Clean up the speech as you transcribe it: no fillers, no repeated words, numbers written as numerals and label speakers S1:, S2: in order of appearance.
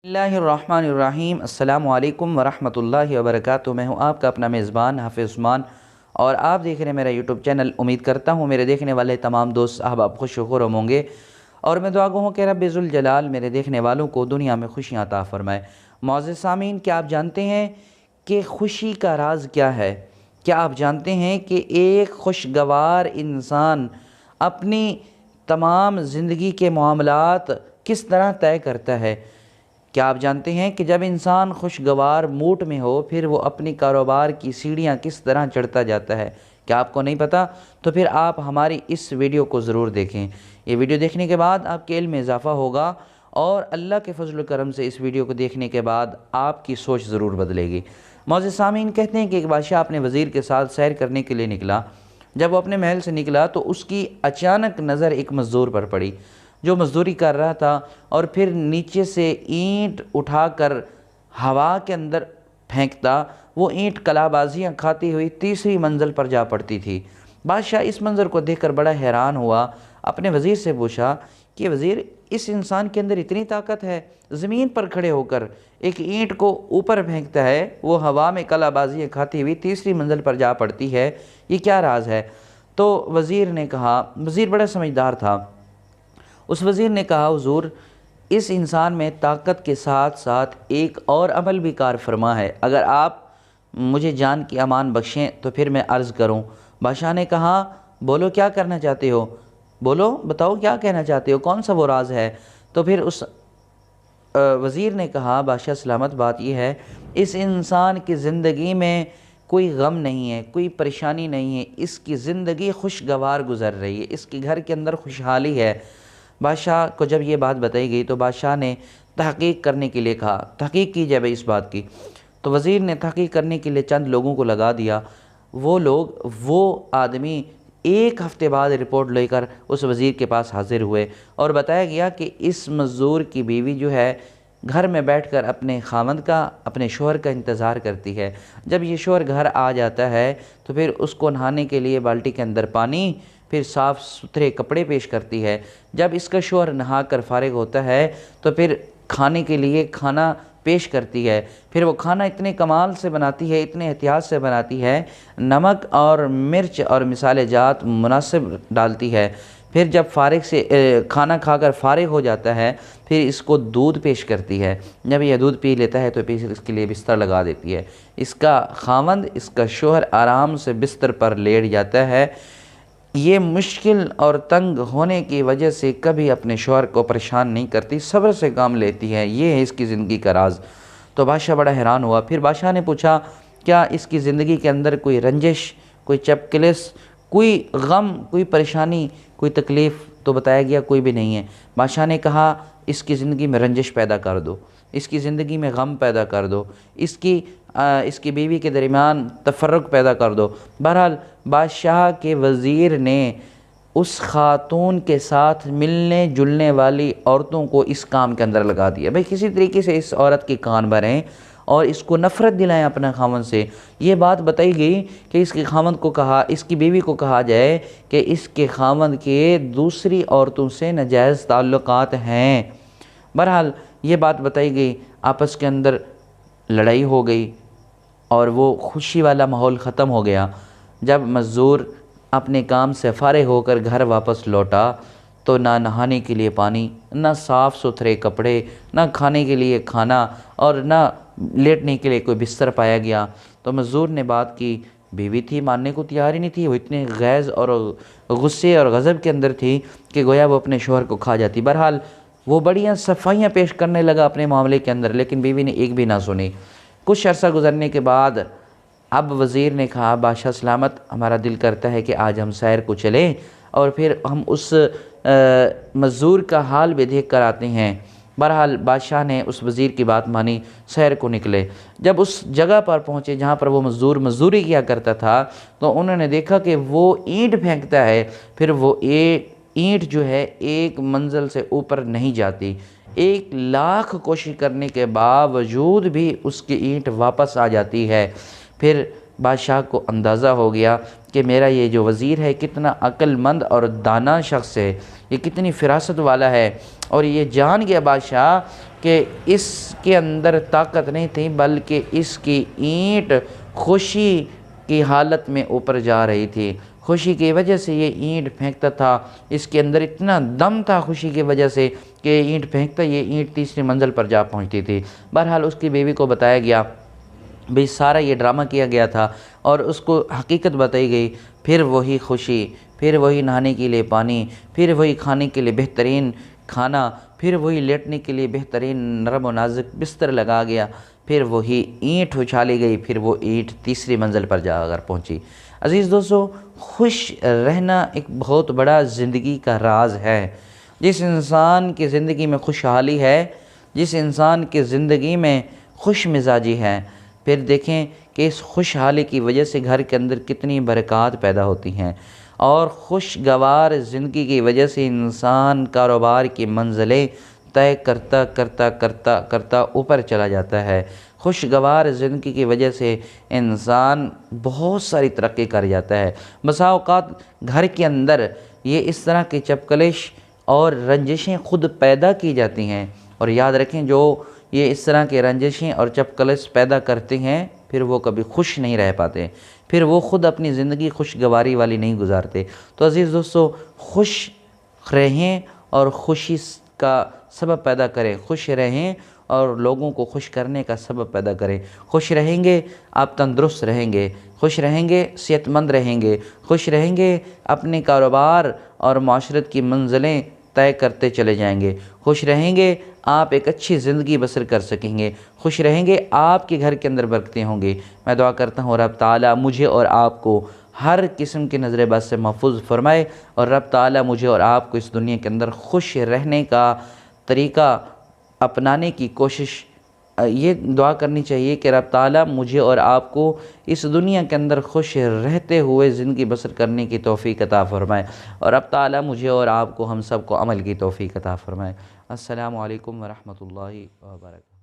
S1: बिस्मिल्लाहिर्रहमानिर्रहीम। अस्सलामु अलैकुम वरहमतुल्लाहि वबरकातुहू। मैं हूँ आपका अपना मेज़बान हाफ़िज़ उस्मान और आप देख रहे हैं मेरा यूट्यूब चैनल। उम्मीद करता हूँ मेरे देखने वाले तमाम दोस्त अहबाब खुश व खुर्रम होंगे और मैं दुआ गो हूँ कि रब्बे ज़ुल जलाल मेरे देखने वालों को दुनिया में खुशियाँ अता फ़रमाए। मुअज़्ज़िज़ सामीन, क्या आप जानते हैं कि खुशी का राज क्या है? क्या आप जानते हैं कि एक खुशगवार इंसान अपनी तमाम ज़िंदगी के मामलात किस तरह तय करता है? क्या आप जानते हैं कि जब इंसान खुशगवार मूड में हो फिर वो अपनी कारोबार की सीढ़ियाँ किस तरह चढ़ता जाता है? क्या आपको नहीं पता? तो फिर आप हमारी इस वीडियो को ज़रूर देखें। ये वीडियो देखने के बाद आपके इल्म में इजाफ़ा होगा और अल्लाह के फज़ल व करम से इस वीडियो को देखने के बाद आपकी सोच ज़रूर बदलेगी। मुअज़्ज़िज़ सामीन, कहते हैं कि एक बादशाह अपने वज़ीर के साथ सैर करने के लिए निकला। जब वो अपने महल से निकला तो उसकी अचानक नज़र एक मज़दूर पर पड़ी जो मज़दूरी कर रहा था और फिर नीचे से ईंट उठाकर हवा के अंदर फेंकता। वो ईंट कलाबाजियाँ खाती हुई तीसरी मंजिल पर जा पड़ती थी। बादशाह इस मंज़र को देखकर बड़ा हैरान हुआ। अपने वज़ीर से पूछा कि वज़ीर, इस इंसान के अंदर इतनी ताकत है, ज़मीन पर खड़े होकर एक ईंट को ऊपर फेंकता है, वो हवा में कलाबाजियाँ खाती हुई तीसरी मंजिल पर जा पड़ती है, ये क्या राज है? तो वज़ीर ने कहा, वज़ीर बड़ा समझदार था, उस वज़ीर ने कहा, हुज़ूर, इस इंसान में ताकत के साथ साथ एक और अमल भी कार फरमा है। अगर आप मुझे जान की अमान बख्शें तो फिर मैं अर्ज़ करूं। बादशाह ने कहा, बोलो क्या करना चाहते हो, बोलो बताओ क्या कहना चाहते हो, कौन सा वो राज है? तो फिर उस वज़ीर ने कहा, बादशाह सलामत, बात यह है, इस इंसान की ज़िंदगी में कोई गम नहीं है, कोई परेशानी नहीं है, इसकी ज़िंदगी खुशगवार गुज़र रही है, इसके घर के अंदर खुशहाली है। बादशाह को जब ये बात बताई गई तो बादशाह ने तहक़ीक़ करने के लिए कहा, तहक़ीक़ कीजिए भाई इस बात की। तो वज़ीर ने तहक़ीक़ करने के लिए चंद लोगों को लगा दिया। वो आदमी एक हफ़्ते बाद रिपोर्ट लेकर उस वज़ीर के पास हाज़िर हुए और बताया गया कि इस मज़दूर की बीवी जो है घर में बैठकर अपने खामद का, अपने शोहर का इंतज़ार करती है। जब ये शोहर घर आ जाता है तो फिर उसको नहाने के लिए बाल्टी के अंदर पानी, फिर साफ़ सुथरे कपड़े पेश करती है। जब इसका शोहर नहा कर फ़ारिग होता है तो फिर खाने के लिए खाना पेश करती है। फिर वो खाना इतने कमाल से बनाती है, इतने एहतियात से बनाती है, नमक और मिर्च और मिसाले जात मुनासिब डालती है। फिर जब खाना खाकर फ़ारिग हो जाता है फिर इसको दूध पेश करती है। जब यह दूध पी लेता है तो फिर इसके लिए बिस्तर लगा देती है। इसका खावंद, इसका शोहर आराम से बिस्तर पर लेट जाता है। ये मुश्किल और तंग होने की वजह से कभी अपने शौहर को परेशान नहीं करती, सब्र से काम लेती है। ये है इसकी ज़िंदगी का राज। तो बादशाह बड़ा हैरान हुआ। फिर बादशाह ने पूछा, क्या इसकी ज़िंदगी के अंदर कोई रंजिश, कोई चपकलिस, कोई गम, कोई परेशानी, कोई तकलीफ़? तो बताया गया कोई भी नहीं है। बादशाह ने कहा, इसकी ज़िंदगी में रंजिश पैदा कर दो, इसकी ज़िंदगी में गम पैदा कर दो, इसकी बीवी के दरमियान तफर्रुक़ पैदा कर दो। बहरहाल बादशाह के वज़ीर ने उस ख़ातून के साथ मिलने जुलने वाली औरतों को इस काम के अंदर लगा दिया। भाई किसी तरीके से इस औरत के कान भरें और इसको नफ़रत दिलाएं अपने खामन से। ये बात बताई गई कि इसके खामन को कहा, इसकी बीवी को कहा जाए कि इसके खामन के दूसरी औरतों से नाजायज़ ताल्लुकात हैं। बहरहाल ये बात बताई गई, आपस के अंदर लड़ाई हो गई और वो खुशी वाला माहौल ख़त्म हो गया। जब मज़दूर अपने काम से फ़ारिग होकर घर वापस लौटा तो ना नहाने के लिए पानी, ना साफ़ सुथरे कपड़े, ना खाने के लिए खाना और ना लेटने के लिए कोई बिस्तर पाया गया। तो मज़दूर ने बात की, बीवी थी, मानने को तैयार ही नहीं थी। वो इतने गैज़ और गुस्से और गज़ब के अंदर थी कि गोया वो अपने शौहर को खा जाती। बहरहाल वो बढ़िया सफाइयाँ पेश करने लगा अपने मामले के अंदर, लेकिन बीवी ने एक भी ना सुनी। कुछ अर्सा गुजरने के बाद अब वज़ीर ने कहा, बादशाह सलामत, हमारा दिल करता है कि आज हम सैर को चलें और फिर हम उस मज़दूर का हाल भी देख कर आते हैं। बहरहाल बादशाह ने उस वज़ीर की बात मानी, सैर को निकले। जब उस जगह पर पहुँचे जहाँ पर वो मज़दूर मज़दूरी किया करता था तो उन्होंने देखा कि वो ईंट फेंकता है, फिर वो ईंट जो है एक मंजिल से ऊपर नहीं जाती। 1,00,000 कोशिश करने के बावजूद भी उसकी ईंट वापस आ जाती है। फिर بادشاہ کو اندازہ ہو گیا کہ میرا یہ جو وزیر ہے کتنا عقل مند اور دانا شخص ہے، یہ کتنی فراست والا ہے، اور یہ جان گیا بادشاہ کہ اس کے اندر طاقت نہیں تھی بلکہ اس کی اینٹ خوشی کی حالت میں اوپر جا رہی تھی، خوشی کی وجہ سے یہ اینٹ پھینکتا تھا، اس کے اندر اتنا دم تھا خوشی کی وجہ سے کہ اینٹ پھینکتا یہ اینٹ تیسری منزل پر جا پہنچتی تھی۔ بہرحال اس کی بیوی کو بتایا گیا، بھئی سارا یہ ڈرامہ کیا گیا تھا اور اس کو حقیقت بتائی گئی، پھر وہی خوشی، پھر وہی نہانے کے لیے پانی، پھر وہی کھانے کے لیے بہترین کھانا، پھر وہی لیٹنے کے لیے بہترین نرم و نازک بستر لگا گیا، پھر وہی اینٹ اچھالی گئی، پھر وہ اینٹ تیسری منزل پر جا کر پہنچی۔ عزیز دوستو، خوش رہنا ایک بہت بڑا زندگی کا راز ہے۔ جس انسان کی زندگی میں خوشحالی ہے، جس انسان کی زندگی میں خوش مزاجی ہے، پھر دیکھیں کہ اس خوشحالی کی وجہ سے گھر کے اندر کتنی برکات پیدا ہوتی ہیں، اور خوشگوار زندگی کی وجہ سے انسان کاروبار کی منزلیں طے کرتا کرتا کرتا کرتا اوپر چلا جاتا ہے۔ خوشگوار زندگی کی وجہ سے انسان بہت ساری ترقی کر جاتا ہے۔ بسا اوقات گھر کے اندر یہ اس طرح کی چپکلش اور رنجشیں خود پیدا کی جاتی ہیں، اور یاد رکھیں جو یہ اس طرح کے رنجشیں اور چپکلش پیدا کرتے ہیں پھر وہ کبھی خوش نہیں رہ پاتے، پھر وہ خود اپنی زندگی خوشگواری والی نہیں گزارتے۔ تو عزیز دوستو، خوش رہیں اور خوشی کا سبب پیدا کریں، خوش رہیں اور لوگوں کو خوش کرنے کا سبب پیدا کریں۔ خوش رہیں گے آپ تندرست رہیں گے، خوش رہیں گے صحت مند رہیں گے، خوش رہیں گے اپنے کاروبار اور معاشرت کی منزلیں طے کرتے چلے جائیں گے، خوش رہیں گے آپ ایک اچھی زندگی بسر کر سکیں گے، خوش رہیں گے آپ کے گھر کے اندر برکتیں ہوں گی۔ میں دعا کرتا ہوں رب تعالیٰ مجھے اور آپ کو ہر قسم کی نظر بد سے محفوظ فرمائے، اور رب تعالیٰ مجھے اور آپ کو اس دنیا کے اندر خوش رہنے کا طریقہ اپنانے کی کوشش یہ دعا کرنی چاہیے کہ رب تعالیٰ مجھے اور آپ کو اس دنیا کے اندر خوش رہتے ہوئے زندگی بسر کرنے کی توفیق عطا فرمائے، اور رب تعالیٰ مجھے اور آپ کو ہم سب کو عمل کی توفیق عطا فرمائے۔ السلام علیکم ورحمۃ اللہ وبرکاتہ۔